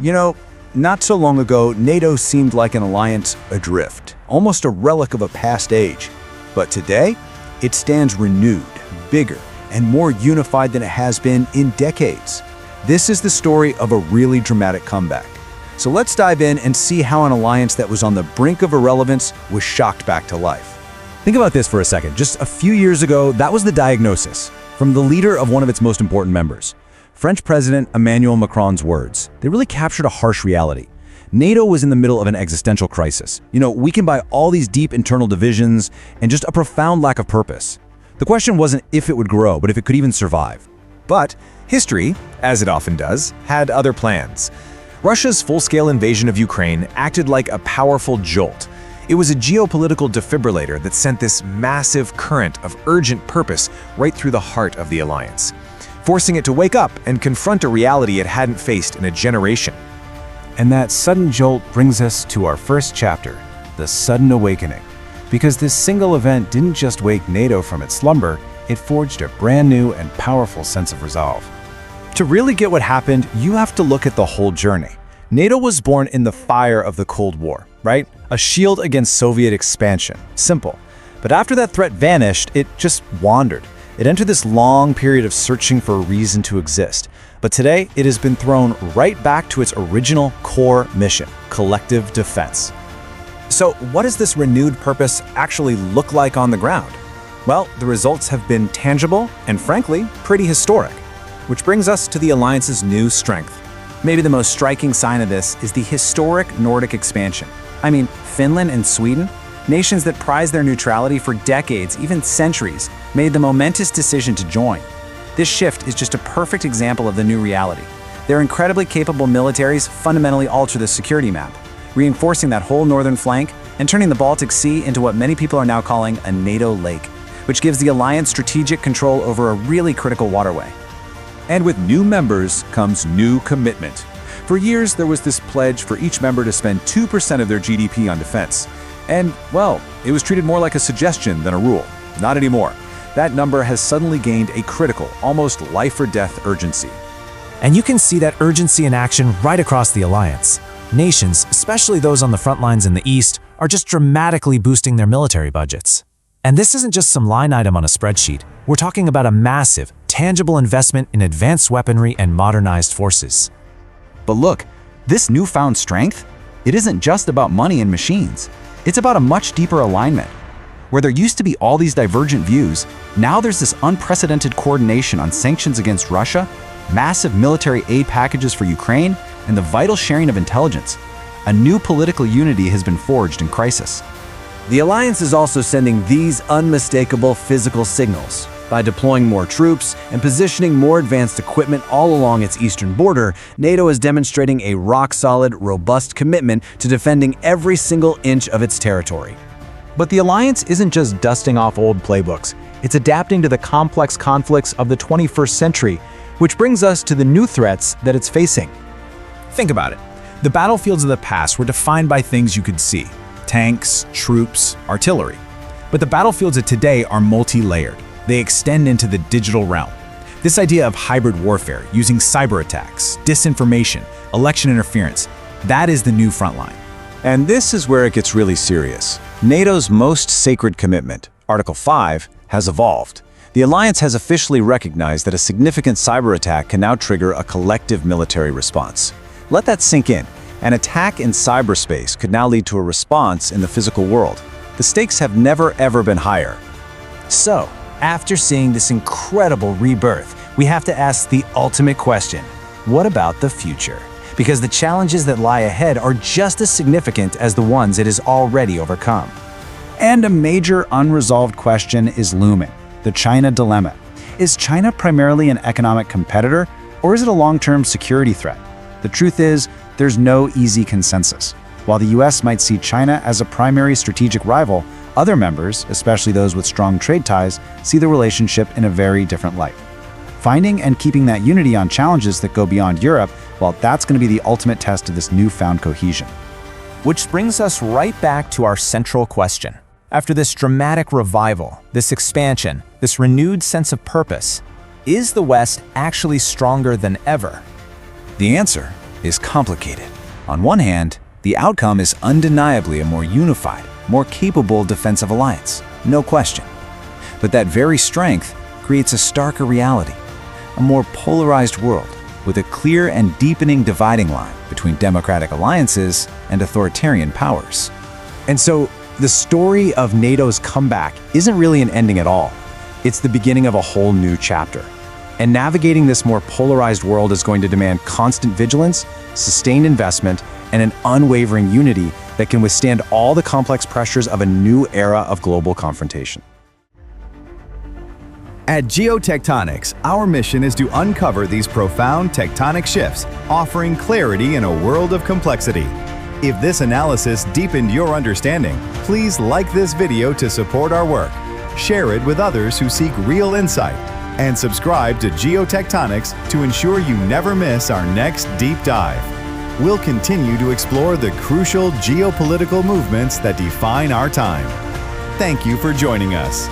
You know, not so long ago, NATO seemed like an alliance adrift, almost a relic of a past age. But today, it stands renewed, bigger, and more unified than it has been in decades. This is the story of a really dramatic comeback. So let's dive in and see how an alliance that was on the brink of irrelevance was shocked back to life. Think about this for a second. Just a few years ago, that was the diagnosis from the leader of one of its most important members. French President Emmanuel Macron's words. They really captured a harsh reality. NATO was in the middle of an existential crisis. Weakened by all these deep internal divisions and just a profound lack of purpose. The question wasn't if it would grow, but if it could even survive. But history, as it often does, had other plans. Russia's full-scale invasion of Ukraine acted like a powerful jolt. It was a geopolitical defibrillator that sent this massive current of urgent purpose right through the heart of the alliance, forcing it to wake up and confront a reality it hadn't faced in a generation. And that sudden jolt brings us to our first chapter, the sudden awakening. Because this single event didn't just wake NATO from its slumber, it forged a brand new and powerful sense of resolve. To really get what happened, you have to look at the whole journey. NATO was born in the fire of the Cold War, right? A shield against Soviet expansion. Simple. But after that threat vanished, it just wandered. It entered this long period of searching for a reason to exist. But today, it has been thrown right back to its original core mission, collective defense. So what does this renewed purpose actually look like on the ground? Well, the results have been tangible and, frankly, pretty historic. Which brings us to the alliance's new strength. Maybe the most striking sign of this is the historic Nordic expansion. I mean, Finland and Sweden, nations that prized their neutrality for decades, even centuries, made the momentous decision to join. This shift is just a perfect example of the new reality. Their incredibly capable militaries fundamentally alter the security map, reinforcing that whole northern flank and turning the Baltic Sea into what many people are now calling a NATO lake, which gives the alliance strategic control over a really critical waterway. And with new members comes new commitment. For years, there was this pledge for each member to spend 2% of their GDP on defense. And, well, it was treated more like a suggestion than a rule. Not anymore. That number has suddenly gained a critical, almost life-or-death urgency. And you can see that urgency in action right across the alliance. Nations, especially those on the front lines in the East, are just dramatically boosting their military budgets. And this isn't just some line item on a spreadsheet. We're talking about a massive, tangible investment in advanced weaponry and modernized forces. But look, this newfound strength, it isn't just about money and machines. It's about a much deeper alignment. Where there used to be all these divergent views, now there's this unprecedented coordination on sanctions against Russia, massive military aid packages for Ukraine, and the vital sharing of intelligence. A new political unity has been forged in crisis. The alliance is also sending these unmistakable physical signals. By deploying more troops and positioning more advanced equipment all along its eastern border, NATO is demonstrating a rock-solid, robust commitment to defending every single inch of its territory. But the alliance isn't just dusting off old playbooks. It's adapting to the complex conflicts of the 21st century, which brings us to the new threats that it's facing. Think about it. The battlefields of the past were defined by things you could see: tanks, troops, artillery. But the battlefields of today are multi-layered. They extend into the digital realm. This idea of hybrid warfare, using cyber attacks, disinformation, election interference, that is the new frontline. And this is where it gets really serious. NATO's most sacred commitment, Article 5, has evolved. The alliance has officially recognized that a significant cyber attack can now trigger a collective military response. Let that sink in. An attack in cyberspace could now lead to a response in the physical world. The stakes have never ever been higher. So, after seeing this incredible rebirth, we have to ask the ultimate question: what about the future? Because the challenges that lie ahead are just as significant as the ones it has already overcome. And a major unresolved question is looming: the China dilemma. Is China primarily an economic competitor, or is it a long-term security threat? The truth is, there's no easy consensus. While the US might see China as a primary strategic rival, other members, especially those with strong trade ties, see the relationship in a very different light. Finding and keeping that unity on challenges that go beyond Europe, well, that's going to be the ultimate test of this newfound cohesion. Which brings us right back to our central question. After this dramatic revival, this expansion, this renewed sense of purpose, is the West actually stronger than ever? The answer is complicated. On one hand, the outcome is undeniably a more unified, more capable defensive alliance, no question. But that very strength creates a starker reality, a more polarized world with a clear and deepening dividing line between democratic alliances and authoritarian powers. And so, the story of NATO's comeback isn't really an ending at all. It's the beginning of a whole new chapter. And navigating this more polarized world is going to demand constant vigilance, sustained investment, and an unwavering unity that can withstand all the complex pressures of a new era of global confrontation. At Geotectonics, our mission is to uncover these profound tectonic shifts, offering clarity in a world of complexity. If this analysis deepened your understanding, please like this video to support our work, share it with others who seek real insight, and subscribe to Geotectonics to ensure you never miss our next deep dive. We'll continue to explore the crucial geopolitical movements that define our time. Thank you for joining us.